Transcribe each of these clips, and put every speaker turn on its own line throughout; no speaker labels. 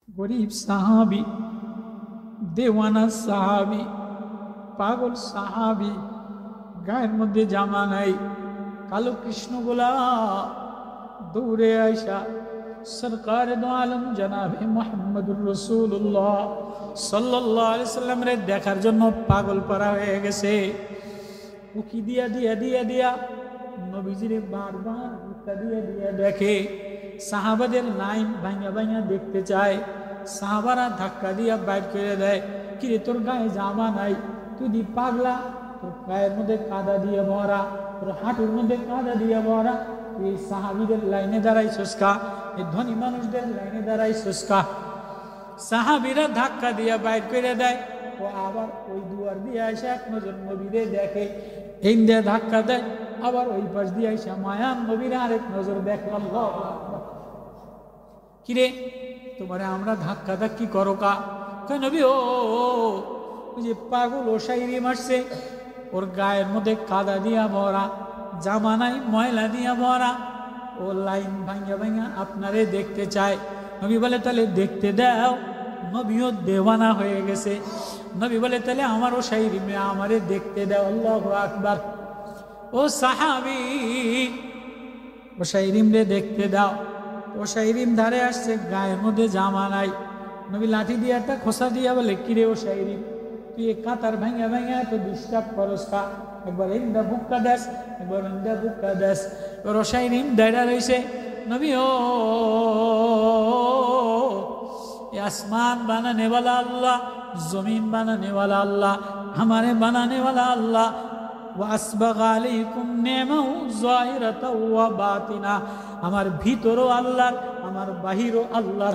গরিব সাহাবি, দেওয়ানা সাহাবি, পাগল সাহাবি, গায়ের মধ্যে জামা নাই, কালো কৃষ্ণগোলা দৌড়ে আইসা সরকার দো আলম জনাবে মুহাম্মদুর রাসূলুল্লাহ সাল্লাল্লাহু আলাইহি সাল্লাম রে দেখার জন্য পাগল করা হয়ে গেছে। উকি দিয়া দিয়া দিয়া দিয়া নবীজিরে বারবার উকা দিয়া দিয়া দেখে। সাহাবাদের লাইন ভাঙা ভাঙা দেখতে চায়। সাহাবারা ধাক্কা দিয়া বাইর করে দেয়, কিরে তোর গায়ে জামা নাই, তুই দি পাগলা, তোর গায়ের মধ্যে কাদা দিয়ে ভরা, তোর হাঁটুর মধ্যে কাদা দিয়ে ভরা, তুই এই সাহাবিদের লাইনে দাঁড়াইছস কা, এই ধনী মানুষদের লাইনে দাঁড়াইছস কা। সাহাবিরা ধাক্কা দিয়া বাইর করে দেয়। ও আবার ওই দুয়ার দিয়ে এসে এক নজর নবীরে দেখে, এই দিয়ে ধাক্কা দেয়, আবার ওই পাশ দিয়ে এসে মায়ান নবীরা আরেক নজর দেখলাম। কিরে তোমারে আমরা ধাক্কা ধাক্কি করো কা? নবী ও যে পাগল ও শাইরি মারছে, ওর গায়ের মধ্যে কাদা দিয়া ভরা, জামা নাই ময়লা দিয়া ভরা, ও লাইন ভাঙ্গা ভাঙ্গা আপনারে দেখতে চায়। নবী বলে তাহলে দেখতে দাও। নবীও দেওয়ানা হয়ে গেছে। নবী বলে তাহলে আমারও শাইরি মে আমারে দেখতে দাও। আল্লাহু আকবার। ও সাহাবী, ও শাইরিম রে দেখতে দাও। ও শাইরিম ধারে আসছে, গায়ের মধ্যে জামা নাই। নবী লাঠি দিয়ে একটা খোসা দিয়া বলে, কিরে ও শাইরিম, তুই কাতার ভাঙা ভাঙা তো ডিস্টার্ব করস কা? একবার ইন্দা বুক্কা দেশ, একবার ইন্দা বুক্কা দেশ। ও শাইরিম দাঁড়া রয়েছে। নবী ও आसमान बनाने वाला अल्लाह, जमीन बनाने वाला अल्लाह, हमारे बनाने वाला अल्लाह, वासबग अलैकुम नेमहु ज़ाहिरतन व बातिना, हमार भीतरो अल्लाह, हमार बाहिरो अल्लाह।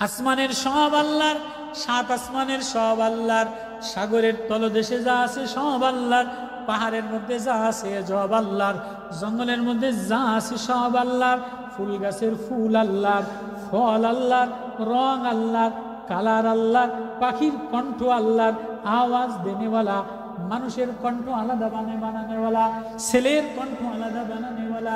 আসমানের সব আল্লাহর, সাত আসমানের সব আল্লাহর, সাগরের তলদেশে যা আছে সব আল্লাহর, পাহাড়ের মধ্যে যা আছে সব আল্লাহর, জঙ্গলের মধ্যে যা আছে সব আল্লাহর, ফুল গাছের ফুল আল্লাহর, ফল আল্লাহর, রং আল্লাহর, কালার আল্লাহর, পাখির কণ্ঠ আল্লাহর, আওয়াজ দেনেওয়ালা, মানুষের কণ্ঠ আলাদা বানানেওয়ালা, ছেলের কণ্ঠ আলাদা বানানেওয়ালা,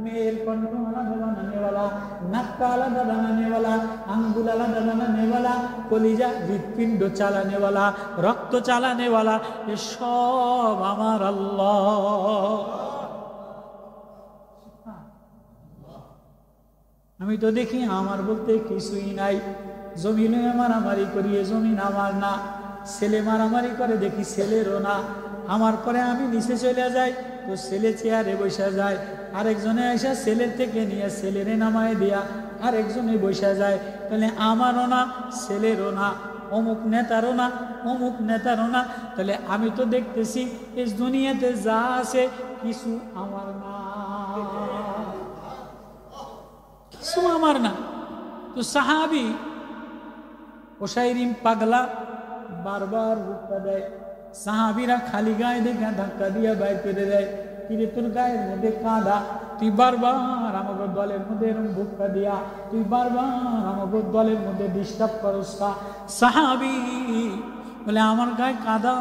মেয়ের কণ্ঠ আলাদা বানানেওয়ালা, নাকটা আলাদা বানানেওয়ালা, আঙ্গুল আলাদা বানানেওয়ালা, কলিজা হৃৎপিণ্ড চালানেওয়ালা, রক্ত চালানেওয়ালা, এসব আমার আল্লাহ। আমি তো দেখি আমার বলতে কিছুই নাই। জমিনে মারামারি করি, এ জমিন আমার না। ছেলে মারামারি করে দেখি, ছেলেরও না। আমার পরে আমি নিচে চলে যাই, তো ছেলে চেয়ারে বসে যায়। আরেকজনে এসে ছেলের থেকে নিয়ে ছেলেরে নামায় দিয়া আরেকজনে বসে যায়। তাহলে আমারও না, ছেলেরও না, অমুক নেতারও না, অমুক নেতারও না। তাহলে আমি তো দেখতেছি এই দুনিয়াতে যা আছে কিছু আমার না, কিছু আমার না। তো সাহাবি ও শাইরিম পাগলা বারবার ধাক্কা দেয়। সাহাবিরা খালি গায়ে দেখে ধাক্কা দিয়ে বাইর করে দেয়। কিরে তোর গায়ের মধ্যে কাদা, তুই বারবার আমাকে দলের মধ্যে এরকম ধাক্কা দিয়া, তুই বারবার আমাকে দলের মধ্যে ডিস্টার্ব করস কা? সাহাবি বলে আমার গায়ে কাদা,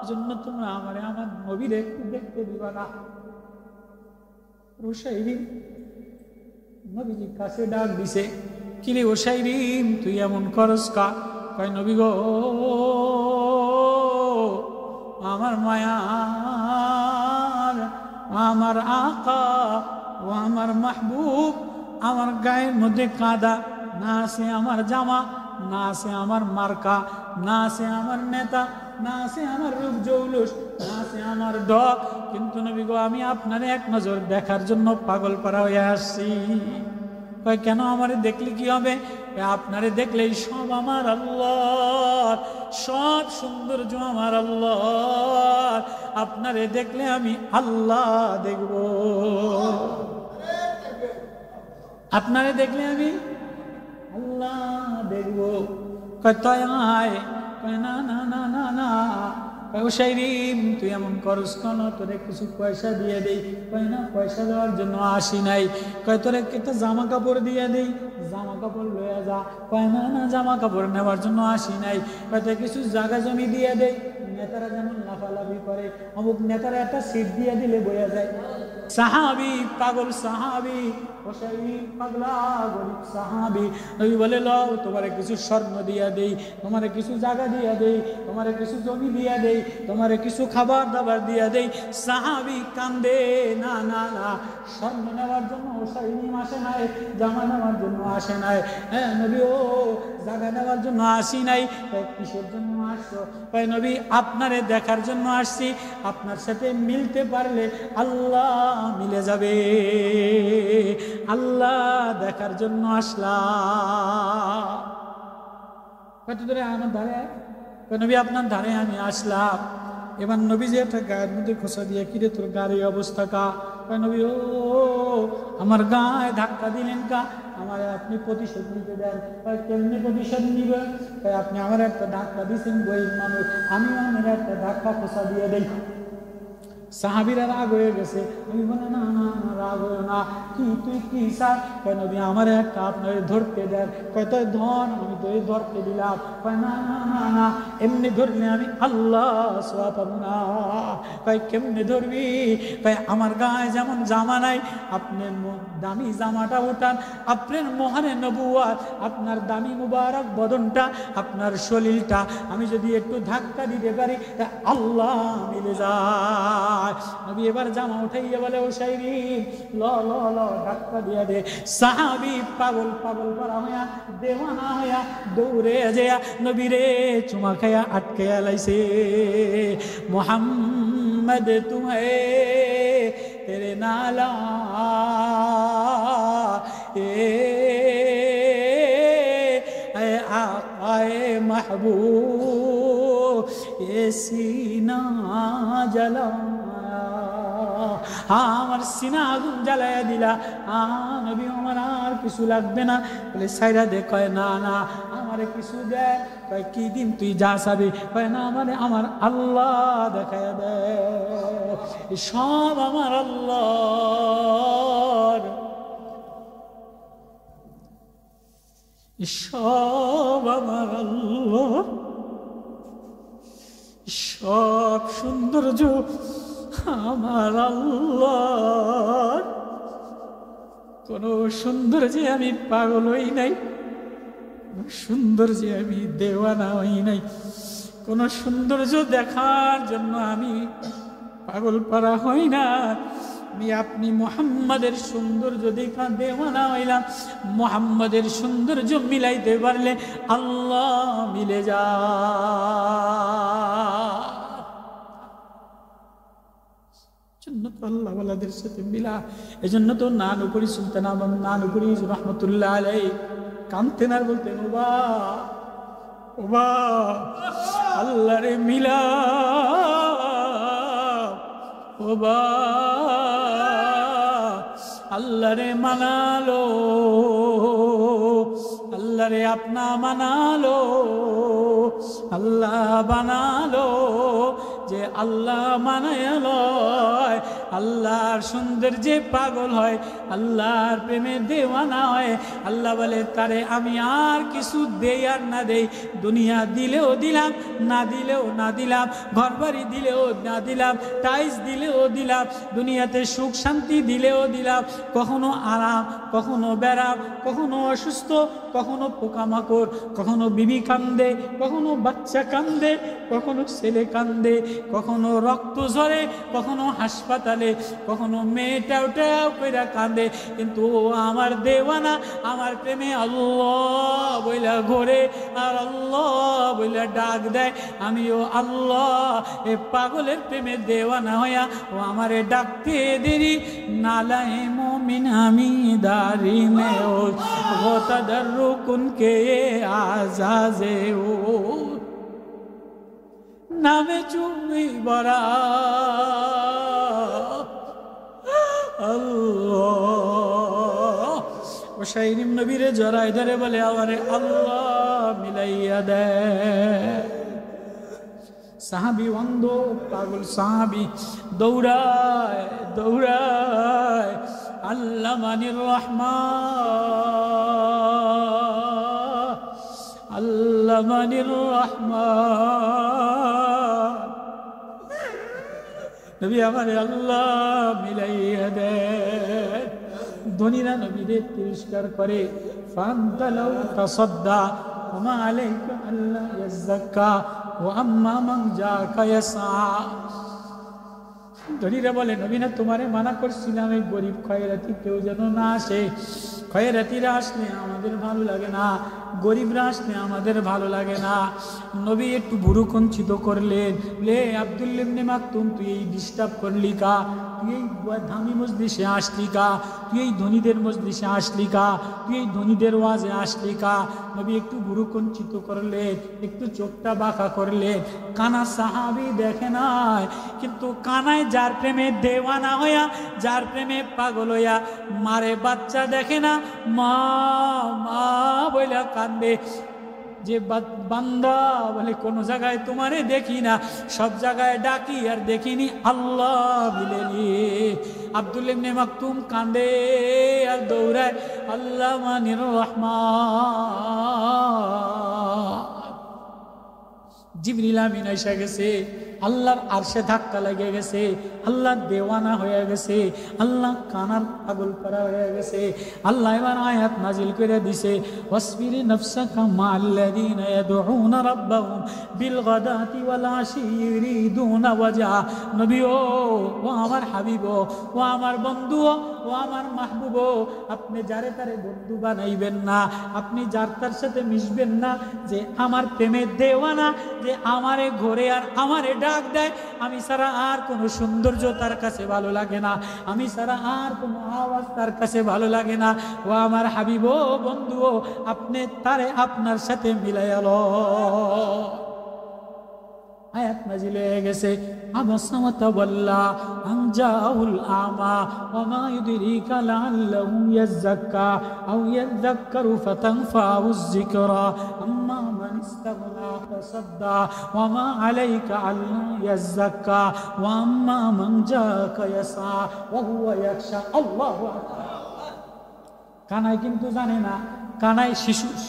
জন্য তোমরা আমারে আমার নবীর একটু দেখতে দিবা না। ও শাইরিম নবীজি কাছে ডাক দিছে, কিরে ও শাইরিম তুই এমন করস কা? কয় নবী গো, আমার মায়ার, আমার আকা ও আমার মাহবুব, আমার গায়ের মধ্যে কাদা, না আছে আমার জামা, না আছে আমার মার্কা, না আছে আমার নেতা, না আছে আমার রূপ জৌলুস, না আছে আমার ডক। কিন্তু নবী গো, আমি আপনার এক নজর দেখার জন্য পাগল পারা হয়ে আসছি। কয় কেন? আমারে দেখলে কি হবে? আপনারে দেখলেই সব আমার আল্লাহ, সব সৌন্দর্য আমার আল্লাহ। আপনারে দেখলে আমি আল্লাহ দেখব, আপনারে দেখলে আমি আল্লাহ দেখব। কয় তাই আয়? কয় না না না না না। ও শাইরিম তুই এমন করস কেন? তোরে কিছু পয়সা দিয়ে দেই। কয় না, পয়সা দেওয়ার জন্য আসি নাই। কয় তোরে একটা জামা কাপড় দিয়ে দেই, জামা কাপড় লইয়া যা। কয় না না, জামা কাপড় নেওয়ার জন্য আসি নাই। কয় তোর কিছু জায়গা জমি দিয়ে দেই, নেতারা যেমন লাফালাফি করে, অমুক নেতারা একটা সিট দিয়ে দিলে বইয়া যায়। সাহাবি পাগল সাহাবি হোসাইন পাগলা গরিব সাহাবী। নবী বলে লও তোমারে কিছু স্বর্ণ দিয়া দেই, তোমারে কিছু জায়গা দিয়া দেই, তোমারে কিছু জমি দিয়া দেই, তোমারে কিছু খাবার দাবার দিয়া দেই। সাহাবী কান্দে, না না না, স্বর্ণ নেওয়ার জন্য হোসাইন আসে নাই, জামা নেওয়ার জন্য আসে নাই। হ্যাঁ নবী ও জায়গা নেওয়ার জন্য আসি নাই। কিসের জন্য আসছো? নবী আপনারে দেখার জন্য আসছি, আপনার সাথে মিলতে পারলে আল্লাহ মিলে যাবে, আল্লাহ দেখার জন্য আসলাম। কত দূরে আমার ধারে? নবী আপনার ধারে আমি আসলাম। এবার নবী যে একটা গায়ের মধ্যে খোসা দিয়ে, কিরে তোর গাড়ির অবস্থা কা? নবী ও আমার গায়ে ধাক্কা দিলেন কা? আমার আপনি প্রতিশোধ নিতে দেন। কেমনি প্রতিশোধ নিবেন? আপনি আমার একটা ধাক্কা দিয়েছেন গরিব মানুষ, আমিও আমার একটা ধাক্কা খোসা দিয়ে দেই। সাহাবীরা রাগ হয়ে গেছে। আমি বলে না না না, রাগ হয়ে না, কি তুই কি স্যার? নবী আমার একটা আপনার ধরতে দেন। কয় তো ধন, আমি তো এই ধরতে দিলাম। কয় না না না না, এমনি ধরলে আমি আল্লাহ সোয়া পাবো না। কয় কেমনি ধরবি? কয় আমার গায়ে যেমন জামা নাই, আপনার দামি জামাটা উঠান, আপনার মহানে নবুয়াত, আপনার দামি মুবারক বদনটা, আপনার শরীরটা আমি যদি একটু ধাক্কা দিতে পারি তা আল্লাহ মিলে যায়। নবী এবার জামা উঠাইয়া বলে ও শাইরি ল ল ল ধাক্কা দিয়া দে। সাহাবী পাগল পাগল করা হইয়া, দেওয়ানা হইয়া দৌড়ে যায় নবীরে চুমা খাইয়া আটকে লাইছে। মোহাম্মদ তুমে তেরে নালা আয়ে মাহবুব এ সিনা জ্বালা, আমার সিনা আগুন জ্বালাইয়া দিলা। নবী আমার আর কিছু লাগবে না। বলে সাইরা দে। কয় না না, আমারে কিছু দে। কয় কি দিন তুই যা চাবি? কয় না মানে আমার আল্লাহ দেখায় দে, সব আমার আল্লাহর, সব আমার আল্লাহ, সব সৌন্দর্য আমার আল্লাহ। কোন সৌন্দর্যে আমি পাগল হই নাই, সৌন্দর্যে আমি দেওয়ানা হই নাই, কোন সৌন্দর্য দেখার জন্য আমি পাগল পারা হই না। আমি আপনি মুহাম্মাদের সৌন্দর্য দেখা দেওয়ানা হইলাম। মুহাম্মাদের সৌন্দর্য মিলাইতে পারলে আল্লাহ মিলে যায়। আল্লাহ ওয়ালাদের সাথে মিলা। এজন্য তো নানুপুরি সুলতান নানুপুরি রহমতুল্লাহ আলাইহি কানতেন আর বলতেন ওবা ওবা আল্লাহ রে মিলা, ওবা আল্লাহ রে মানালো, আল্লাহ রে আপনা মানালো, আল্লাহ বানালো। যে আল্লাহ মানায়ালো, আল্লাহর সৌন্দর্যে পাগল হয়, আল্লাহর প্রেমে দেওয়ানা হয়। আল্লাহ বলে তারে আমি আর কিছু দেই আর না দেই, দুনিয়া দিলেও দিলাম, না দিলেও না দিলাম, ঘর বাড়ি দিলেও না দিলাম, টাইলস দিলেও দিলাম, দুনিয়াতে সুখ শান্তি দিলেও দিলাম, কখনো আরাম, কখনো ব্যারাম, কখনো অসুস্থ, কখনো পোকামাকড়, কখনো বিবি কান্দে, কখনো বাচ্চা কান্দে, কখনো ছেলে কান্দে, কখনো রক্ত ঝরে, কখনো হাসপাতালে, কখনো মেয়েটাও টাও কইরা কান্দে। কিন্তু আমার দেওয়ানা, আমার প্রেমে আল্লাহ বইলা ঘোরে আর আল্লাহ বইলা ডাক দেয়। আমিও আল্লাহ এ পাগলের প্রেমে দেওয়ানা হইয়া ও আমারে ডাকতে দেরি। নালায়ে মুমিন আমি দারি মে ও তাদাররুকুন কে আজাজে ও নামে চুমি বরা আল্লাহ। ও শাইরিম নবীরে জড়াই ধরে বলে আমারে আল্লাহ মিলাইয়া দে। সাহাবি অন্ধ পাগল সাহাবি দৌড়ায় দৌড়ায় আল্লামানির রহমান, আল্লামানির রহমান। নবী আমারে আল্লাহ মিলাইয়া দেন, ধনীরা নবীদের তিরস্কার করে, ফান্তা লাউ তাসাদ্দা ওয়া মা আলাইকা আল্লা ইয়াযাক্কা ওয়া আম্মা মান জাআকা ইয়াসআ। ধনীরা বলে, নবী না তোমারে মানা করছিলাম এই গরিব খয়রাতি কেউ যেন না আসে, খয়রাতিরা আসলে আমাদের ভালো লাগে না, গরিবরা আসলে আমাদের ভালো লাগে না। নবী একটু ভুরু কঞ্চিত করলেন, লে আব্দুল্লাহ ইবনে মাকতুম তুই এই ডিস্টার্ব করলি কা, তুই এই দামি মজলিসে আসলি কা, তুই এই ধনীদের মজলিসে আসলি কা, তুই এই ধনীদের ওয়াজে আসলি কা। নবী একটু ভুরু কঞ্চিত করলেন, একটু চোখটা বাঁকা করলেন। কানা সাহাবী দেখে নাই, কিন্তু কানায় যার প্রেমে দেওয়ানা হইয়া, যার প্রেমে পাগল হইয়া মারে বাচ্চা দেখে না, মা মা বইলা কান্দে। যে বান্দা বলে কোন জায়গায় তোমারে দেখি না, সব জায়গায় ডাকি আর দেখিনি আল্লাহ বিলেনি। আব্দুল্লাহ ইবনে মাকতুম কান্দে আর দৌড়ায়, আল্লাহ মানির রহমান। জিবরিল আমিন এসে গেছে, আল্লাহর আরশে ধাক্কা লেগে গেছে, আল্লাহ দেওয়ানা হয়ে গেছে, আল্লাহ কানার পাগল করা হয়ে গেছে। আল্লাহ এবার আয়াত নাজিল করে দিছে, ওয়াসবিরি নাফসাকা মাআল্লাযীনা ইয়াদউনা রাব্বাহুম বিল গাদাতি ওয়াল আশি ইউরিদুনা ওয়াজহা। নবী ও আমার হাবিব, ও আমার বন্ধু, ও আমার মাহবুব, আপনি যারে তারে বন্ধু বানাইবেন না, আপনি যার তার সাথে মিশবেন না, যে আমার প্রেমে দেওয়ানা, যে আমারে ঘরে আর আমারে ডাক দেয়, আমি ছাড়া আর কোনো সৌন্দর্য তার কাছে ভালো লাগে না, আমি ছাড়া আর কোনো আওয়াজ তার কাছে ভালো লাগে না। ও আমার হাবিব বন্ধু, আপনি তারে আপনার সাথে মিলাইয়ালো। আয়াত নাজিল হয়ে গেছে, আবাসা ওয়া তাওয়াল্লা আন জাআহুল আমা ওয়া মা ইউদরিকা লাআল্লাহু ইয়াযাক্কা আও ইয়াযাক্কারু ফাতানফাউয যিকরা আম্মা মান ইসতাগনা তাসাদ্দা ওয়া মা আলাইকা আল্লা ইয়াযাক্কা ওয়া আম্মা মান জাআকা ইয়াসআ ওয়া হুয়া ইয়াখশা। আল্লাহু আকবার। কানাই কিন্তু জানে না, কানায়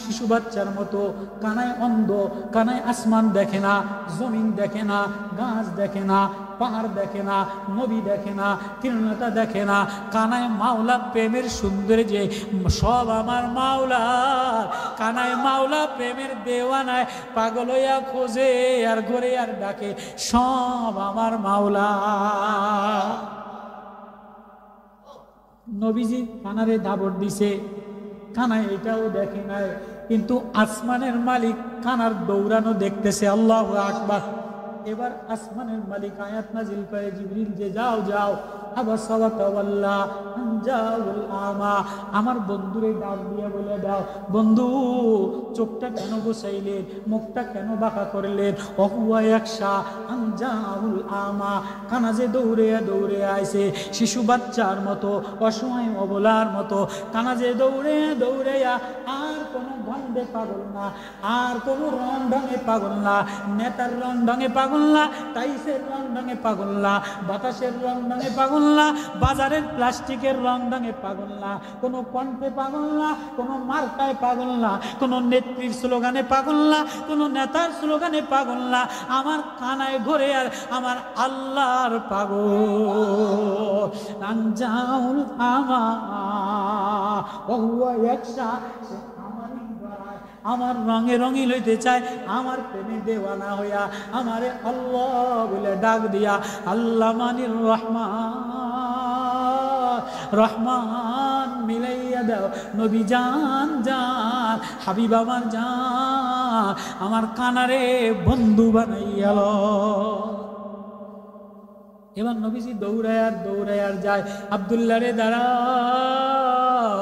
শিশু বাচ্চার মতো, কানায় অন্ধ, কানায় আসমান দেখে না, জমিন দেখে না, গাছ দেখে না, পাহাড় দেখে না, নবী দেখে না, তৃণলতা দেখে না। কানায় মাওলা প্রেমের সৌন্দর্যে সব আমার মাওলা। কানায় মাওলা প্রেমের দেওয়ানায় পাগল হইয়া খোঁজে আর ঘরে আর ডাকে, সব আমার মাওলা। নবীজি কানারে দাবর দিছে, কানায় এটাও দেখে নাই, কিন্তু আসমানের মালিক কানার দৌড়ানো দেখতেছে। আল্লাহু আকবার। এবার আসমানের মালিক আয়াত নাজিল করে, জিবরিল যে যাও যাও, আবাসা ওয়া তাওয়াল্লা আন জাআহুল আমা, আমার বন্ধুরে ডাক দিয়ে বলে দাও, বন্ধু চোখটা কেন বসাইলেন, মুখটা কেন বাঁকা করলেন, ওয়া হুয়া ইয়াখশা আন জাআহুল আমা, কানা যে দৌড়ে দৌড়ে আইছে শিশু বাচ্চার মতো, অসময় অবলার মতো, কানা যে দৌড়ে দৌড়ে আর কোনো গন্ধে পাগল না, আর কোনো রং ঢঙে পাগল না, নেতার রং ঢঙে পাগল না, টাইসের রং ঢঙে পাগল না, বাতাসের রং ঢঙে পাগল না, বাজারের প্লাস্টিকের রং ঢঙে পাগল না, কোনো কণ্ঠে পাগল না, কোনো মার্কায় পাগল না, কোনো নেত্রীর স্লোগানে পাগল না, কোনো নেতার স্লোগানে পাগল না, আমার কানায় ঘরে আর আমার আল্লাহর পাগল। আনজাউল আমা ওয়া হুয়া ইয়াখশা, আমার রঙে রঙিন হইতে চায়, আমার প্রেমে দেওয়ানা হইয়া আমারে আল্লাহ বলে ডাক দিয়া, আল্লাহ মানির রহমান, রহমান মিলাইয়া দাও নবী জান জান, হাবিব আমার জান, আমার কানারে বন্ধু বানাইয়াল। এবার নবীজি দৌড়ায় আর যায়, আব্দুল্লাহ রে দাঁড়াও,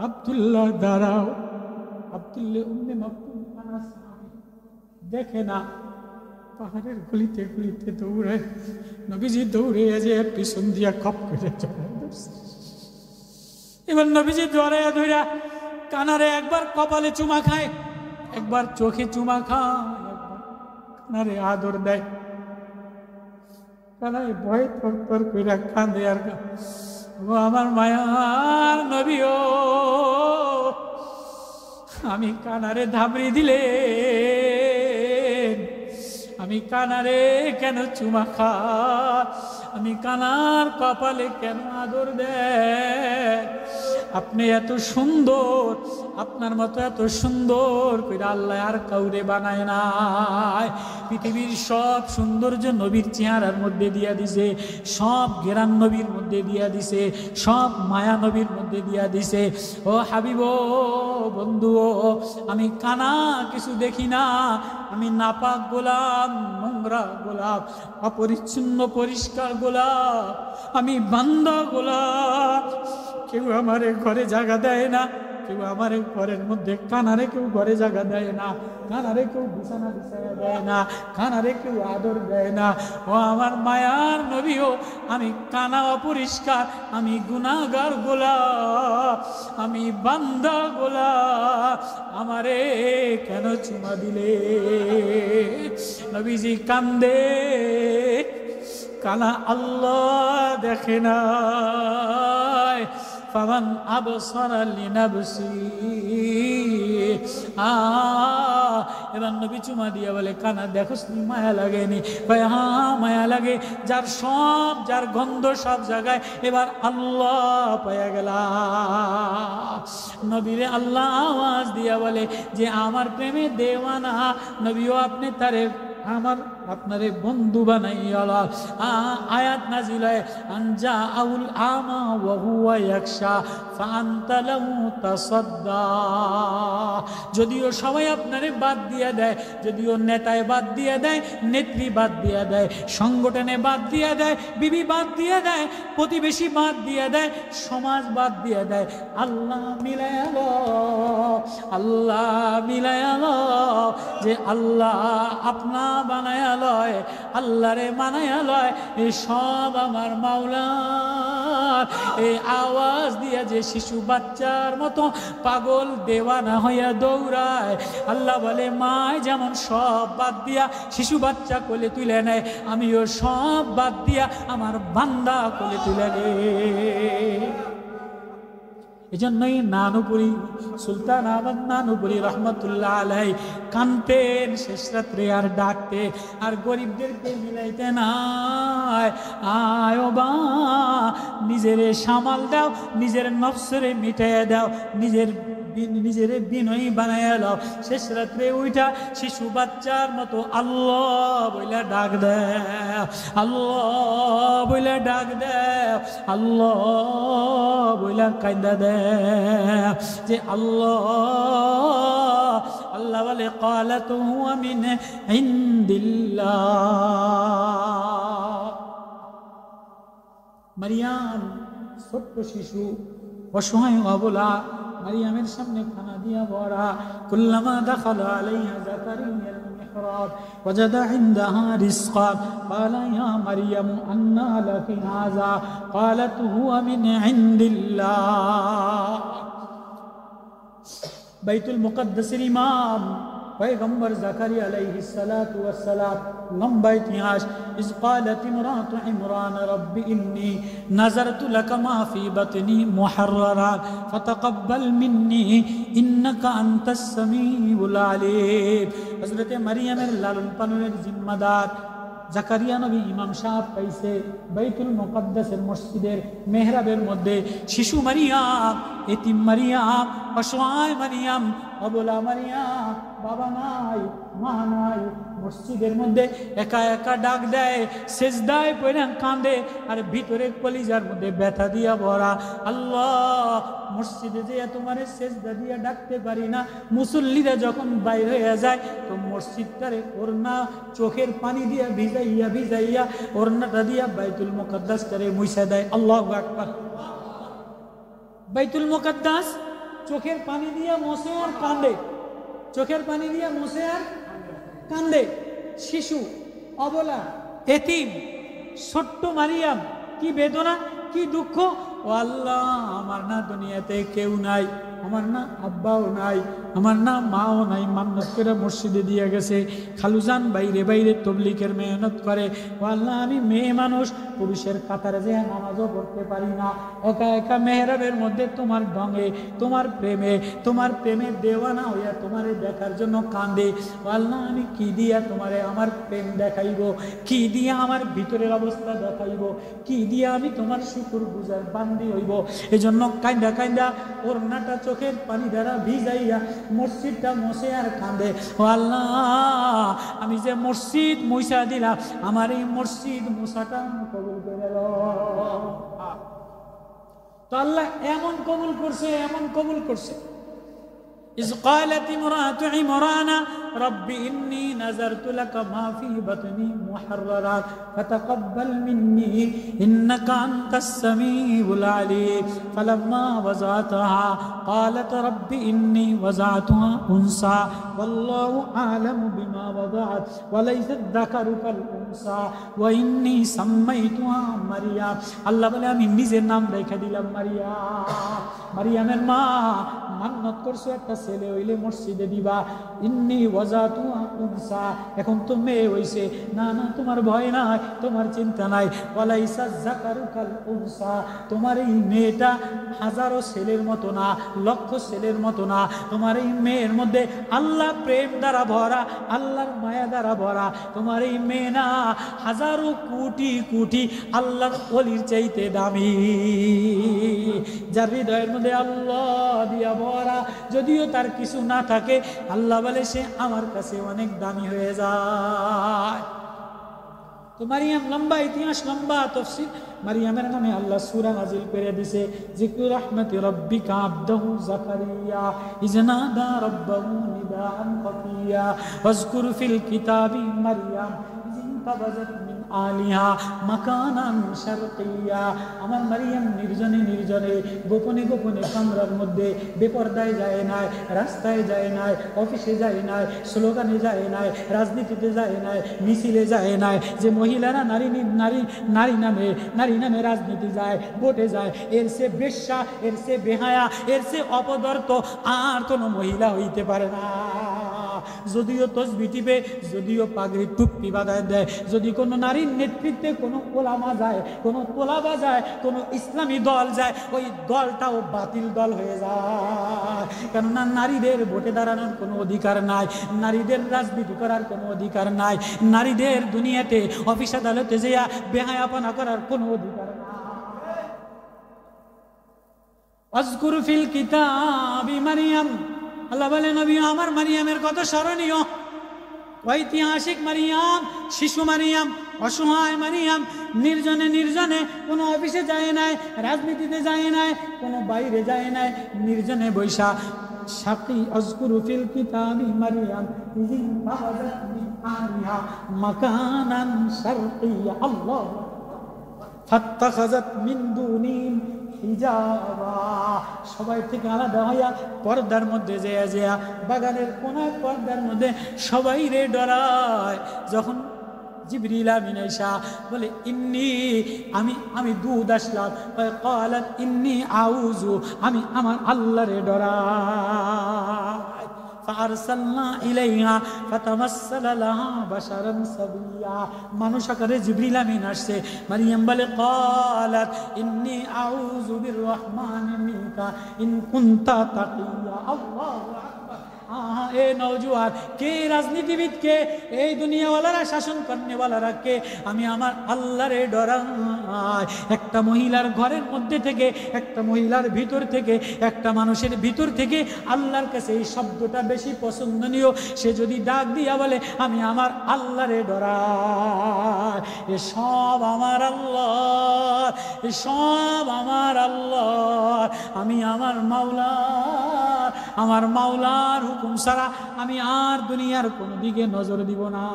আব্দুল্লাহ দাঁড়াও। আব্দুল্লাহ ইবনে মাকতুম দেখে না, পাহাড়ের গলিতে গলিতে দৌড়ায়। নবীজি দৌড়ে যে পিছন দিয়া খপ করে চলে। এবার নবীজি দৌড়াইয়া ধইরা কানারে একবার কপালে চুমা খায়, একবার চোখে চুমা খায়, কানারে আদর দেয়। কানায় ভয় থর কইরা কাঁদে আর ও আমার মায়ার নবী, ও আমি কানারে ধাবড়ি দিলে, আমি কানারে কেন চুমা খা, আমি কানার কপালে কেন আদর দেয়। আপনি এত সুন্দর, আপনার মতো এত সুন্দর করে আল্লাহ আর কাউরে বানায় নাই। পৃথিবীর সব সৌন্দর্য নবীর চেহারার মধ্যে দিয়া দিছে, সব ঘেরান নবীর মধ্যে দিয়া দিছে, সব মায়া নবীর মধ্যে দিয়া দিছে। ও হাবিব, বন্ধু, আমি কানা কিছু দেখি না, আমি নাপাক গোলাম, নোংরা গোলাপ, অপরিচ্ছন্ন পরিষ্কার গোলাপ, আমি বান্দা গোলাপ। কেউ আমার ঘরে জায়গা দেয় না, কেউ আমার ঘরের মধ্যে কানারে কেউ ঘরে জায়গা দেয় না, কানারে কেউ বিছানা বিছায়া দেয় না, কানারে কেউ আদর দেয় না। ও আমার মায়ার নবীও, আমি কানা অপরিষ্কার, আমি গুনাহগার গোলাপ, আমি বান্দা গোলাপ, আমারে কেন চুমা দিলে? নবীজি কান্দে, কানা আল্লাহ দেখে না। ফামান আবসারা লিনাফসি, এবার নবী চুমা দিয়া বলে, কানা দেখোস নি মায়া লাগেনি? ভাই হ্যাঁ মায়া লাগে, যার সব, যার গন্ধ সব জায়গায়। এবার আল্লাহ পায়া গেলা। নবীরে আল্লাহ আওয়াজ দিয়া বলে যে আমার প্রেমে দেওয়ানা নবীও, আপনি তারে আমার আপনারে বন্ধু বানাইয়া। আয়াত নাজিল হয়, আনজা আউল আমা ওয়া হুয়া ইয়াখশা ফাআনতা লাহু তাসাদ্দা। যদিও সবাই আপনারে বাদ দিয়া দেয়, যদিও নেতায় বাদ দিয়া দেয়, নেত্রী বাদ দিয়া দেয়, সংগঠনে বাদ দিয়া দেয়, বিবি বাদ দিয়া দেয়, প্রতিবেশী বাদ দিয়া দেয়, সমাজ বাদ দিয়া দেয়, আল্লাহ মিলায়া লো, আল্লাহ মিলায়া লো, যে আল্লাহ আপনা বানায়া লয়, আল্লাহরে মানায়া লয়, এই সব আমার মাওলা। এই আওয়াজ দিয়া যে শিশু বাচ্চার মতো পাগল দেওয়ানা হইয়া দৌড়ায়, আল্লাহ বলে মায় যেমন সব বাদ দিয়া শিশু বাচ্চা কোলে তুলে নেয়, আমিও সব বাদ দিয়া আমার বান্দা কোলে তুলে নেয়। এজন্যই নানুপুরি, সুলতান আহমদ নানুপুরি রহমতুল্লাহ আলাইহি কানতেন শেষ রাত্রে আর ডাকতে, আর গরিবদেরকে মিলাইতে নাই। আয় বা নিজেরে সামাল দাও, নিজের নফসরে মিটাইয়া দাও, নিজের বিনয়ী বানাইয়া দাও। শেষ রাত্রে উইটা শিশু বাচ্চার মতো আল্লাহ বইলা ডাক দেও, আল্লাহ বইলা ডাক দেও, আল্লাহ বইলা কাইন্দা দেও যে আল্লাহ। আল্লাহ বলে ক্বালাতু হুয়া মিন ইনদিল্লাহ। মারিয়াম ছোট্ট শিশু, অসহায় অবলা, মারিয়ামের সামনে খানা দিয়া ভরা। কুল্লামা দাখালা আলাইহা যাকারিয়াল মিহরাব ওয়াজাদা ইনদাহা রিজকান ক্বালা ইয়া মারিয়ামু আন্না লাকি হাযা ক্বালাত হুয়া মিন ইনদিল্লাহ। বাইতুল মুকদ্দাসের ইমাম পয়গম্বর জাকারিয়া আলাইহিস সালাতু ওয়াস সালাম, লম্বা ইতিহাস। ইজ ক্বালাত ইমরাতু ইমরান রব্বি ইন্নী নাযারতু লাকা মা ফি বাতনি মুহাররারান ফাতাকাব্বাল মিন্নী ইন্নাকা আনতাস সামিউল আলিম। হযরতে মারিয়ামের লালন পালনের জিম্মাদার জাকারিয়া নবী ইমাম সাহেব পাইছে বাইতুল মুকদ্দাসের মসজিদের মেহরাবের মধ্যে। শিশু মারিয়াম, এতিম মারিয়াম, অসহায় মারিয়াম, অবলা মারিয়াম, বাবা নাই মা নাই, মসজিদের মধ্যে একা একা ডাক দেয়, সেজদায় পড়ে কাঁদে, আর ভিতরে কলিজার মধ্যে ব্যথা দিয়া ভরা। আল্লাহ, মসজিদে যে তোমার সেজদা দিয়া ডাকতে পারি না, মুসল্লিরা যখন বাইর হয়ে যায় তো মসজিদটারে ওড়না চোখের পানি দিয়া ভিজাইয়া ভিজাইয়া ওড়নাটা দিয়া বাইতুল মুকদ্দাস করে মুইসা দেয়। আল্লাহু আকবার। বাইতুল মুকদ্দাস চোখের পানি দিয়া মোছে আর কাঁদে, চোখের পানি দিয়া মোছে আর কান্দে। শিশু, অবলা, এতিম, ছোট্ট মারিয়াম, কি বেদনা, কি দুঃখ। ও আল্লাহ, আমার না দুনিয়াতে কেউ নাই, আমার না আব্বাও নাই, আমার না মাও নাই, মান্নত করে মসজিদে দিয়ে গেছে। খালুজান বাইরে বাইরে তবলিগের মেহনত করে। ও আল্লাহ, আমি মেয়ে মানুষ, পুরুষের কাতারে যে নামাজও পড়তে পারি না, একা একা মেহরাবের মধ্যে তোমার ঢঙে, তোমার প্রেমে দেওয়ানা হইয়া তোমারে দেখার জন্য কান্দে। ও আল্লাহ, আমি কি দিয়া তোমারে আমার প্রেম দেখাইব, কি দিয়া আমার ভিতরের অবস্থা দেখাইব, কি দিয়া আমি তোমার শুকুর গুজার বান্দি হইব। এজন্য কান্দা কান্দা ওড়নাটা চোখের পানি দ্বারা ভিজাইয়া মসজিদটা মশে আর কান্দে। ও আল্লাহ, আমি যে মসজিদ মুইসা দিলাম, আমার এই মসজিদ মুসাটা কবুল করে নাও। তো আল্লাহ এমন কবুল করছে, এমন কবুল করছে। إذ قالت امرأة عمران رب إني نذرت لك ما في بطني محررا فتقبل مني إنك أنت السميع العليم فلما وضعتها قالت رب إني وضعتها أنثى والله أعلم بما وضعت وليس الذكر كالأنثى وإني سميتها مريم। আল্লাহ বলে আমি নিজের নাম রেখে দিলাম মারিয়াম। মারিয়ামের মা মান্নত করছো একটা ছেলে হইলে মসজিদে দিবা। ইন্নি ওয়াজাতুহা উনসা, এখন তো মেয়ে হইছে। না না, তোমার ভয় নাই, তোমার চিন্তা নাই। ওয়ালাইসা যাকারু কাল উনসা, তোমার এই মেয়েটা হাজারো ছেলের মতো না, লক্ষ ছেলের মতো না। তোমার এই মেয়ের মধ্যে আল্লাহ প্রেম দ্বারা ভরা, আল্লাহর মায়া দ্বারা ভরা। তোমার এই মেয়ে না হাজারো কোটি কোটি আল্লাহর ওলির চাইতে দামি, যার হৃদয়ের মধ্যে আল্লাহ দিয়া ভরা। যদিও তার কিছু না থাকে, আল্লাহ বলে সে আমার কাছে অনেক দামি হয়ে যায়। তো মারিয়াম, লম্বা ইতিহাস, লম্বা তাফসীর। মারিয়ামের নামে আল্লাহ সূরা নাজিল করে দিয়েছে, যিকরু রাহমাতি রাব্বিকা আবদাহু যাকারিয়া ইয নাদা রাব্বাহু নিদাআন খাফিয়া ওয়াজকুর ফিল কিতাবি মারিয়াম ইয ইনতাবাযাত মিন আলিহা মাকানান শারকিয়া। আমার মারিয়াম নির্জনে নির্জনে, গোপনে গোপনে কামরার মধ্যে, বেপরদায় যায় নাই, রাস্তায় যায় নাই, অফিসে যায় নাই, স্লোগানে যায় নাই, রাজনীতিতে যায় নাই, মিছিলে যায় নাই। যে মহিলারা নারী নামে রাজনীতি যায়, ভোটে যায়, এর সে বেশ্যা, এর সে বেহায়া, এর সে অপদার্থ আর কোনো মহিলা হইতে পারে না। যদিও তসবি টিপে, যদিও পাগড়ি টুপি বাঁধায় দেয়, যদি কোনো নারীর নেতৃত্বে কোনো ওলামা যায়, কোনো তোলাবা যায়, কোনো ইসলামী দল যায়, ওই দলটাও বাতিল দল হয়ে যায়। কেননা নারীদের ভোটে দাঁড়ানোর কোনো অধিকার নাই, নারীদের রাজনীতি করার কোনো অধিকার নাই, নারীদের দুনিয়াতে অফিস আদালতে যেয়া বেহায়াপনা করার কোনো অধিকার নাই। আযকুর ফিল কিতাবি মারিয়াম, আল্লাহ বলে নবী আমার মারিয়ামের কত স্মরণীয়, ঐতিহাসিক মারিয়াম, শিশু মারিয়াম, অসহায় মারিয়াম, নির্জনে নির্জনে, কোনো অফিসে যায় নাই, রাজনীতিতে যায় নাই, কোনো বাইরে যায় নাই, নির্জনে বৈশা সাকি। আযকুরু ফিল কিতাবি মারিয়াম ইয ইনতাবাযাত মিন আলিহা মাকানান শারকিয়্যা আল্লাহ ফাত্তাখাযাত মিন দুনিহিম হিজাবা। সবাই থেকে আলাদা হইয়া পর্দার মধ্যে যেয়া বাগানের কোনায় পর্দার মধ্যে সবাই রে ডরায়। যখন জিবরিল আমিন আয়েশা বলে আমি দুধ আসলাম, ক্বালাত ইন্নী আউযু, আমি আমার আল্লাহরে ডরাই। ফারসালনা ইলাইহা ফাতামাসসালা লাহা বাশারান সাবিয়া, মানুষ আকারে জিবরিল আমিন আসছে। মারিয়াম বলে ক্বালাত ইন্নী আউযু বিররহমানি মিনকা ইন কুনতা তাকিয়া। আল্লাহু আকবার। এ নওজোয়ান কে, রাজনীতিবিদ কে, এই দুনিয়াওয়ালারা, শাসন করনেওয়ালারা কে? আমি আমার আল্লাহরে ডরাই। একটা মহিলার ঘরের মধ্যে থেকে, একটা মহিলার ভিতর থেকে, একটা মানুষের ভিতর থেকে আল্লাহর কাছে এই শব্দটা বেশি পছন্দনীয়। সে যদি ডাক দিয়া বলে আমি আমার আল্লাহরে ডরাই, এ সব আমার আল্লাহ, এ সব আমার আল্লাহ, আমি আমার মাওলার হুকুম ছাড়া আমি আর দুনিয়ার কোন দিকে নজর দিব না।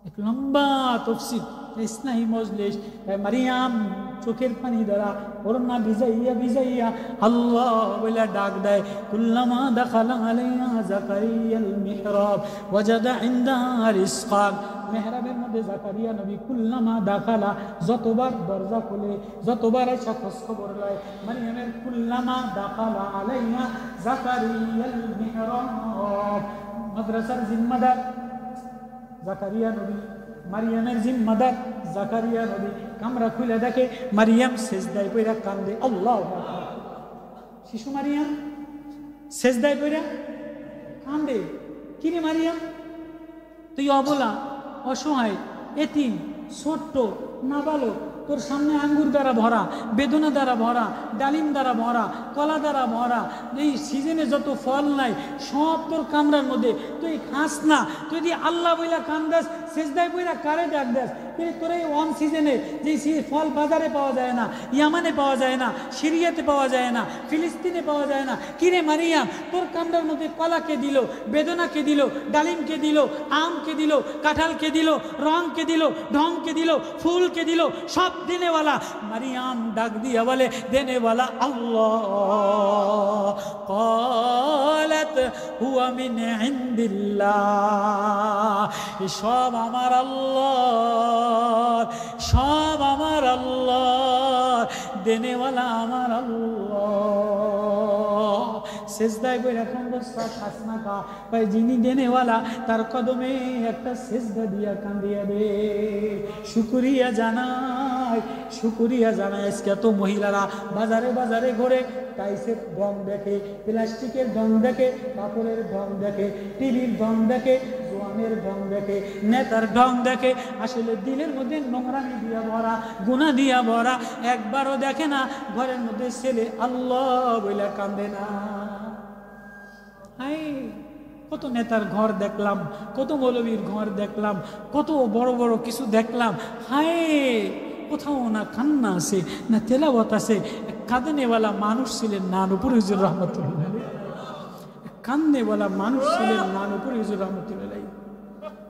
এক লম্বা তাফসীর। স্নায়ী মজলিস। মারিয়াম চোখের পানি দ্বারা ওরনা ভিজাইয়া ভিজাইয়া আল্লাহ বলে ডাক দেয়। কুল্লামা দাখালা আলাইহা যাকারিয়াল মিহরাব ওয়াজাদা ইনদাহা রিজকান। মেহরাবের মধ্যে জাকারিয়া নবী কুল্লামা দাখালা, যতবার দরজা খুলে, যতবার এসে খোঁজ খবর লয়। মারিয়ামের কুল্লামা দাখালা আলাইহা যাকারিয়াল মিহরাব। মাদ্রাসার জিম্মাদার জাকারিয়া নবী, মারিয়ামের জিম্মাদার জাকারিয়া নবী। কামরা খুলে দেখে মারিয়াম সেজদায় পইরা কান্দে। আল্লাহু আকবার। শিশু মারিয়াম সেজদায় পইরা কান্দে। কিরে মারিয়াম, তুই অবলা, অসহায়, এতিম, ছোট্ট, নাবালক, তোর সামনে আঙ্গুর দ্বারা ভরা, বেদনা দ্বারা ভরা, ডালিম দ্বারা ভরা, কলা দ্বারা ভরা, এই সিজনে যত ফল নাই সব তোর কামরার মধ্যে, তুই খাস না। তুই যদি আল্লাহ বইলা কান্দাস, সেজদায় বইলা কারে ডাক দাস। কিন্তু তোর এই অন সিজনে যে ফল বাজারে পাওয়া যায় না, ইয়ামানে পাওয়া যায় না, সিরিয়াতে পাওয়া যায় না, ফিলিস্তিনে পাওয়া যায় না। কিরে মারিয়াম, তোর কামরার মধ্যে কলাকে দিল, বেদনাকে দিল, ডালিমকে দিল, আমকে দিল, কাঁঠালকে দিল, রংকে দিল, ঢংকে দিল, ফুলকে দিল, সব দেনেওয়ালা। মারিয়াম ডাক দিয়া বলে দেনেওয়ালা আল্লাহ। ক্বালাত হুয়া মিন ইনদিল্লাহ। সব আমার আল্লাহ, সব আমার আল্লাহ, দেনেওয়ালা আমার আল্লাহ। সেজদায় বইরা কান্দা খাসনা কা ভাই, যিনি দেনেওয়ালা তার কদমে একটা সেজদা দিয়া কান্দিয়া দে। শুকরিয়া জানাই, শুকরিয়া জানাই। আজকে তো মহিলারা বাজারে বাজারে ঘুরে টাইসের ঢং দেখে, প্লাস্টিকের ঢং দেখে, কাপড়ের ঢং দেখে, টিভির ঢং দেখে, জোয়ানের ঢং দেখে, নেতার ঢং দেখে। আসলে দিলের মধ্যে নোংরামি দিয়া ভরা, গুনাহ দিয়া ভরা। একবারও দেখে না ঘরের মধ্যে ছেলে আল্লাহ বইলা কান্দে না। হাই, কত নেতার ঘর দেখলাম, কত মৌলবীর ঘর দেখলাম, কত বড় বড় কিছু দেখলাম। হায়, কোথাও না কান্না আছে, না তেলাওয়াত আছে। কাঁদনেওয়ালা মানুষ ছিলেন নানুপুর হুজুর রহমতুল্লাহ আলাইহি। কান্দেওয়ালা মানুষ ছিলেন নানুপুর হুজুর রহমতুল্লাহ আলাইহি।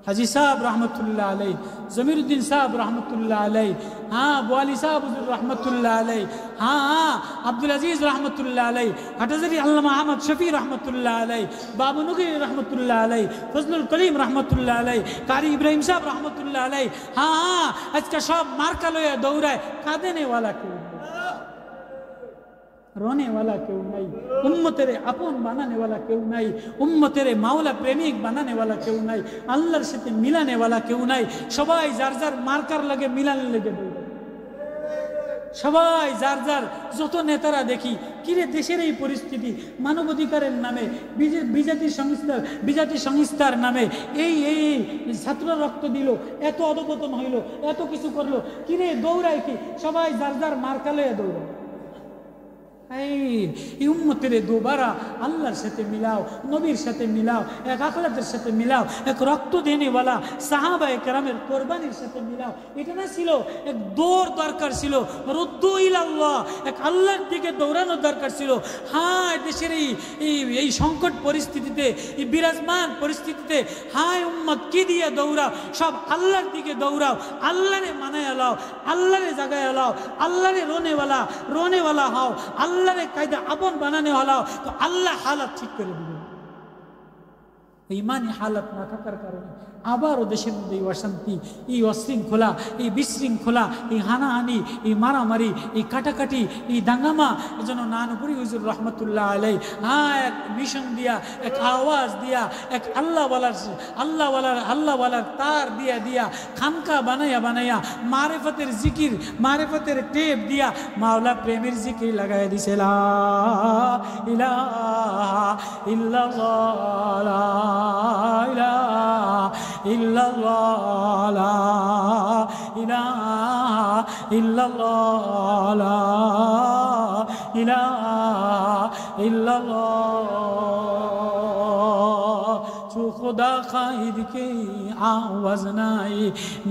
হাজি সাহেব রহমতুল্লাহ আলাইহি, জমিরুদ্দিন সাহেব রহমতুল্লাহ আলাইহি, हाँ बोआली साहब रहमतुल्लाह अलैह, हाँ अब्दुल अजीज रहमतुल्लाह अलैह, हटजरी अल्लामा अहमद शफी रहमतुल्लाह अलैह, बाबू नगरी रहमतुल्लाह अलैह, फजलुल करीम रहमतुल्लाह अलैह, कारी इब्राहिम साहब रहमतुल्लाह अलैह। हाँ आज का सब मार्का लोया दौड़ा है। कांदने वाला क्यों, रोने वाला क्यों नहीं, उम्मतेरे अपन बनाने वाला क्यों नहीं, उम्मतेरे माওলা प्रेमिक बनाने वाला क्यों नहीं, আল্লাহর সাথে মিলানে वाला क्यों नहीं। সবাই যার যার মার্কার লাগে মিলান লেগে দৌড়ায়। সবাই যার যার যত নেতারা দেখি, কিরে দেশের এই পরিস্থিতি, মানবাধিকারের নামে, বিজাতি সংস্থার নামে এই এই ছাত্র রক্ত দিল, এত অধপতন হইল, এত কিছু করলো, কিরে দৌড়ায় কি? সবাই যার যার মার্কা লয়ে দৌড়ায়। এই উম্মতেরে दोबारा আল্লাহর সাথে মিলাও, নবীর সাথে মিলাও, এক আখলাকের সাথে মিলাও, এক রক্ত দেনেওয়ালা সাহাবায়ে কেরামের কোরবানির সাথে মিলাও। এটা না ছিল এক দৌড় দরকার ছিল, রুদ্দু ইলাল্লাহ, এক আল্লাহর দিকে দৌড়ানো দরকার ছিল। হ্যাঁ, দেশের এই সংকট পরিস্থিতিতে, এই বিরাজমান পরিস্থিতিতে হায় উম্মত কি দিয়ে দৌড়াও? সব আল্লাহর দিকে দৌড়াও, আল্লাহরে মানায় লাও, আল্লাহরে জাগায় লাও, আল্লাহরে রোনেওয়ালা হও, আল্লাহরে কায়দা আপন বানানে হলো, তো আল্লাহ হালাত ঠিক করে দিবেন। ইমানি হালাত না থাকার কারণে আবারও দেশের মধ্যে এই অশান্তি, এই অশৃঙ্খলা, এই বিশৃঙ্খলা, এই হানাহানি, এই মারামারি, এই কাটাকাটি, এই দাঙ্গামা। এজন্য নানুপুরি হুজুর রহমতুল্লাহ আলাইহি এক মিশন দিয়া, এক আওয়াজ দিয়া, এক আল্লাহওয়ালার তার দিয়া খানকা বানাইয়া মারেফতের জিকির, মারেফতের টেপ দিয়া মাওলা প্রেমের জিকির লাগাই দিছে। লা ইলাহা ইল্লাল্লাহ, লা ইলাহা ইল্লাল্লাহ, লা ইলাহা ইল্লাল্লাহ, লা ইলাহা ইল্লাল্লাহ। চু খুদা খাইদ কে আওয়াজ নাই,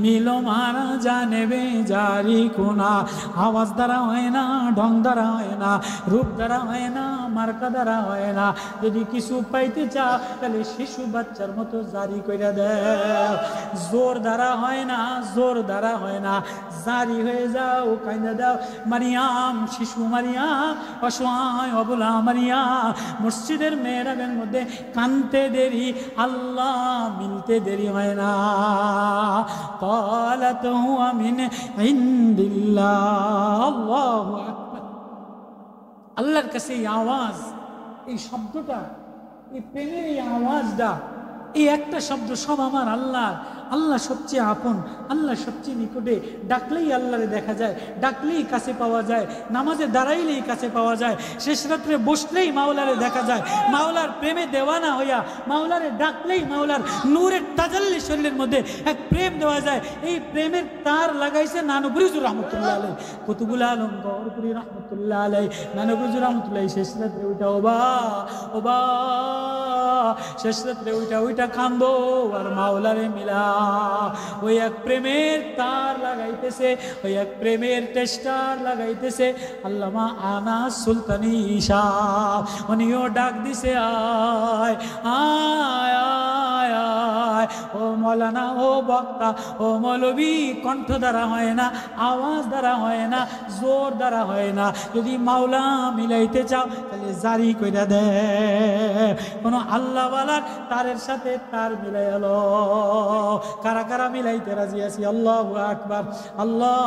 মিলো মারা জানেবে জারি কোনা। আওয়াজ দ্বারা হয় না, ঢং দ্বারা হয় না, রূপ দ্বারা হয় না, মার্কা দ্বারা হয় না, যদি কিছু পাইতে চাও তাহলে শিশু বাচ্চার মতো জারি কইরা দেও। জোর দ্বারা হয় না, জোর দ্বারা হয় না, জারি হয়ে যাও, কাইন্দা দাও। মারিয়াম, শিশু মারিয়াম, অসহায় অবলা মারিয়াম মসজিদের মেহরাবের মধ্যে কানতে দেরি, আল্লাহ মিলতে দেরি হয় না। قالت هو من عند الله। আল্লাহু আকবার। আল্লাহর কাছে এই আওয়াজ, এই শব্দটা, এই প্রেমের এই আওয়াজটা, এই একটা শব্দ সব আমার আল্লাহ। আল্লাহ সবচেয়ে আপন, আল্লাহ সবচেয়ে নিকটে। ডাকলেই আল্লাহরে দেখা যায়, ডাকলেই কাছে পাওয়া যায়, নামাজে দাঁড়াইলেই কাছে পাওয়া যায়, শেষ রাত্রে বসলেই মাওলারে দেখা যায়। মাওলার প্রেমে দেওয়ানা হইয়া মাওলারে ডাকলেই মাওলার নূরের তাজাল্লি শরীরের মধ্যে এক প্রেম দেওয়া যায়। এই প্রেমের তার লাগাইছে নানুপুরি হুজুর রহমতুল্লাহ আলাই, কুতুবুল আলম গৌরপুরি রহমতুল্লাহ আলাই, নানুপুরি হুজুর রহমতুল্লাহ। শেষ রাত্রে ওইটা ওবা ওবা, শেষ রাত্রে ওইটা কান্দো আর মাওলারে মিলা। ওই এক প্রেমের তার লাগাইতেছে, ওই এক প্রেমের টেস্টার লাগাইতেছে আল্লামা আনাস সুলতানি ঈশা। উনিও ডাক দিছে আয় আয় আয় আয়, ও মৌলানা, ও বক্তা, ও মৌলবী। কণ্ঠ দ্বারা হয় না, আওয়াজ দ্বারা হয় না, জোর দ্বারা হয় না। যদি মাওলা মিলাইতে চাও তাহলে জারি কইরা দে। কোন আল্লাহওয়ালার তারের সাথে তার মিলাই এলো। কারা কারা মিলাইতে রাজি আছি? আল্লাহু আকবার। আল্লাহ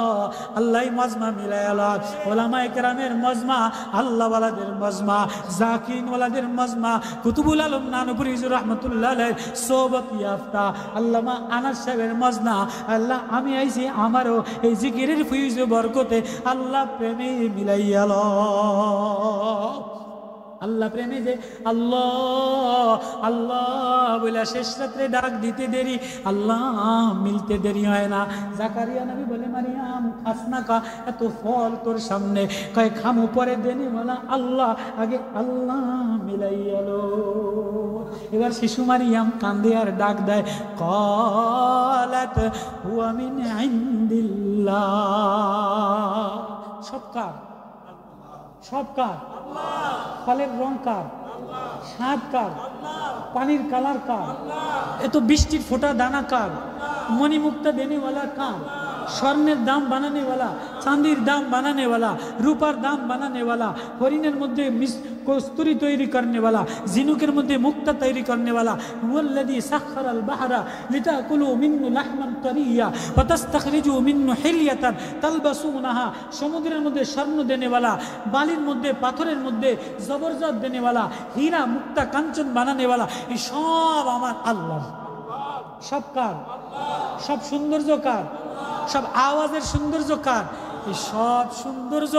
আল্লাহ মজমা মিলাই এলো। ওলামায়ে কেরামের মজমা, আল্লাহওয়ালাদের মজমা, জাকিরিন ওয়ালাদের মজমা, কুতুবুল আলম নানুপুরি হুজুর রহমতুল্লাহ আলাইহির সোহবত ইয়াফতা আল্লামা আনাস সাহেবের মজমা। আল্লাহ আমি আইছি আমারও এই জিকিরের ফিউজ বরকতে আল্লাহ প্রেমে মিলাই এলো। আল্লাহ প্রেমে যে আল্লাহ আল্লাহ বলে শেষ রাত্রে ডাক দিতে দেরি, আল্লাহ মিলতে দেরি হয় না। জাকারিয়া নবী বলে, মারিয়াম খাস না কা, এত ফল তোর সামনে, কয় খামু পরে দেনি বলা, আল্লাহ আগে আল্লাহ মিলাই এলো। এবার শিশু মারিয়াম কান্দে আর ডাক দেয়, ক্বালাত হুয়া মিন ইনদিল্লাহ। সব কার? সব কার? ফলের রং কার? স্বাদ কার? পানির কালার কার? এত বৃষ্টির ফোঁটা দানা কার? মণিমুক্তা দেনেওয়ালা কার? স্বর্ণের দাম বানানেওয়ালা, চাঁদির দাম বানানেওয়ালা, রূপার দাম বানানেওয়ালা, হরিণের মধ্যে কস্তুরি তৈরি করনেওয়ালা, ঝিনুকের মধ্যে মুক্তা তৈরি করনেওয়ালা। হুয়াল্লাযী সাখখারাল বাহরা লিতাকুলু মিন্হু লাহমান তারিয়্যা ওয়া তাস্তাখরিজু মিন্হু হিলিয়াতান তালবাসুনাহা। সমুদ্রের মধ্যে স্বর্ণ দেনেওয়ালা, বালির মধ্যে পাথরের মধ্যে জবরদস্ত দেনেওয়ালা, হীরা মুক্তা কাঞ্চন বানানেওয়ালা, এই সব আমার আল্লাহ। সব কার? সব সৌন্দর্য কার? সব আওয়াজের সৌন্দর্য কার? এই সব সৌন্দর্য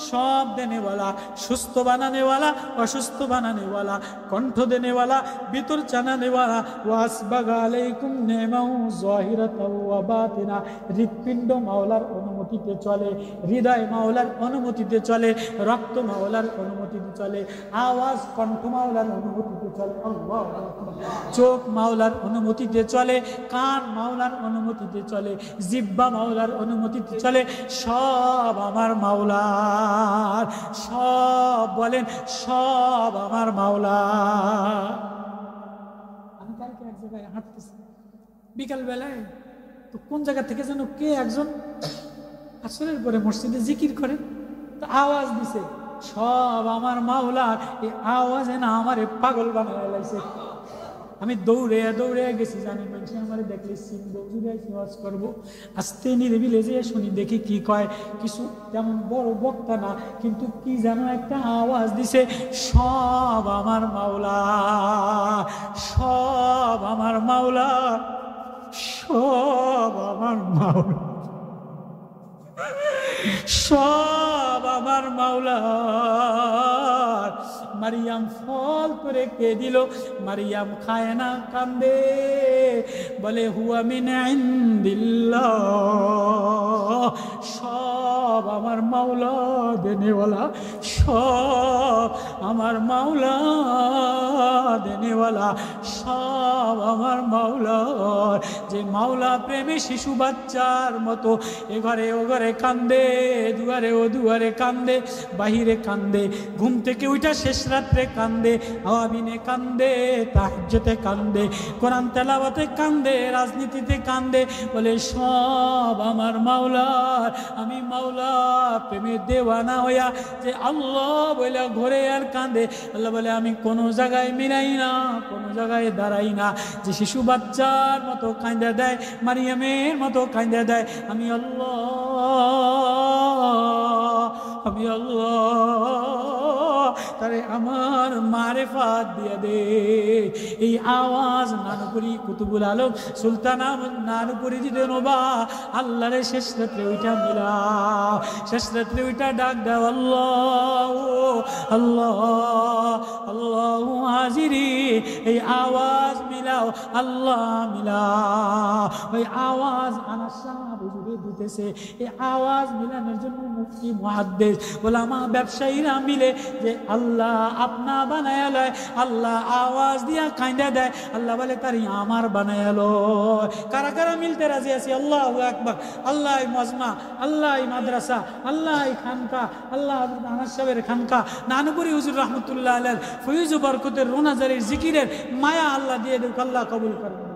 সব দেনেওয়ালা, সুস্থ বানানেওয়ালা, অসুস্থ বানানেওয়ালা, কণ্ঠ দেনেওয়ালা, ভিতর জানানেওয়ালা। ওয়াসবাগা আলাইকুম নি'মাহু যাহিরাতাও ওয়া বাতিনা। হৃৎপিণ্ড মাওলার অনুমতিতে চলে, হৃদয় মাওলার অনুমতিতে চলে, রক্ত মাওলার অনুমতিতে চলে, আওয়াজ কণ্ঠ মাওলার অনুমতিতে চলে, আল্লাহু আকবার। চোখ মাওলার অনুমতিতে চলে, কান মাওলার অনুমতিতে চলে, জিহ্বা মাওলার অনুমতিতে চলে। সব আমার মাওলার, সব বলেন সব আমার মাওলার। আমি কালকে এক জায়গায় হাঁটতেছি বিকাল বেলায়, তো কোন জায়গা থেকে যেন কে একজন আসরের পরে মসজিদে জিকির করে, তো আওয়াজ দিছে সব আমার মাওলার। এই আওয়াজে না আমারে পাগল বানায় লাইছে। আমি দৌড়ে দৌড়ে গেছি, জানি মানুষ আমার দেখলে চিনবো, জুড়ে ওয়াজ করবো। আস্তে নিরিবিলে যে শুনি, দেখি কি কয়। কিছু তেমন বড় বক্তা না, কিন্তু কি যেন একটা আওয়াজ দিছে, সব আমার মাওলা, সব আমার মাওলা, সব আমার মাওলা, সব আমার মাওলা। মারিয়াম ফল করে কে দিল? মারিয়াম খায় না, কান্দে, বলে হুয়া মিন ইনদিল্লাহ। সব আমার মাওলা দেনেওয়ালা, সব আমার মাওলা দেনেওয়ালা, সব আমার মাওলা। যে মাওলা প্রেমে শিশু বাচ্চার মতো এ ঘরে ও ঘরে কান্দে, দুয়ারে ও দুয়ারে কান্দে, বাহিরে কান্দে, ঘুম থেকে উঠা শেষ রাত্রে কান্দে, আওয়াবিনে কান্দে, তাহাজ্জুদে কান্দে, কোরআন তেলাওয়াতে কান্দে, রাজনীতিতে কান্দে, বলে সব আমার মাওলার। আমি মাওলা প্রেমে দেওয়ানা হইয়া যে আল্লাহ বলে ঘরে আর কান্দে। আল্লাহ বলে আমি কোনো জায়গায় মিলাই না, কোনো জায়গায় দাঁড়াই না। যে শিশু বাচ্চার মতো কান্দা দেয়, মারিয়ামের মতো কান্দা দেয়, আমি আল্লাহ, আমি আল্লাহ, তারে আমার মারেফাত দিয়ে দে। এই আওয়াজ নানুপুরি কুতুবুল আলম সুলতান আহমদ নানুপুরি দিতে নোবা আল্লাহরে শেষ রাত্রে ওইটা মিলাও, শেষ রাত্রে ওইটা ডাক দাও, আল্লাহ আল্লাহ আল্লাহ হাজিরি। এই আওয়াজ মিলাও, আল্লাহ মিলাও। ওই আওয়াজ আনার সাহাবী দিতেছে। এই আওয়াজ মিলানোর জন্য মুফতি মুহাদ্দিস ওলামা ব্যবসায়ীরা মিলে যে আল্লাহ আপনা বানায়া লয়, আল্লাহ আওয়াজ দিয়া কাইন্দা দেয়, আল্লাহ বলে তারি আমার বানায়া লয়। কারা কারা মিলতে রাজি আছি? আল্লাহু আকবার। আল্লাহ মজমা, আল্লাহ মাদ্রাসা, আল্লাহ খানকা, আল্লাহ আনাস সাহেবের খানকা, নানুপুরি হুজুর রহমতুল্লাহ আলাইহি ফয়ুজ বরকতের রোনাজারির জিকিরের মায়া আল্লাহ দিয়ে দেখ, আল্লাহ কবুল করেন।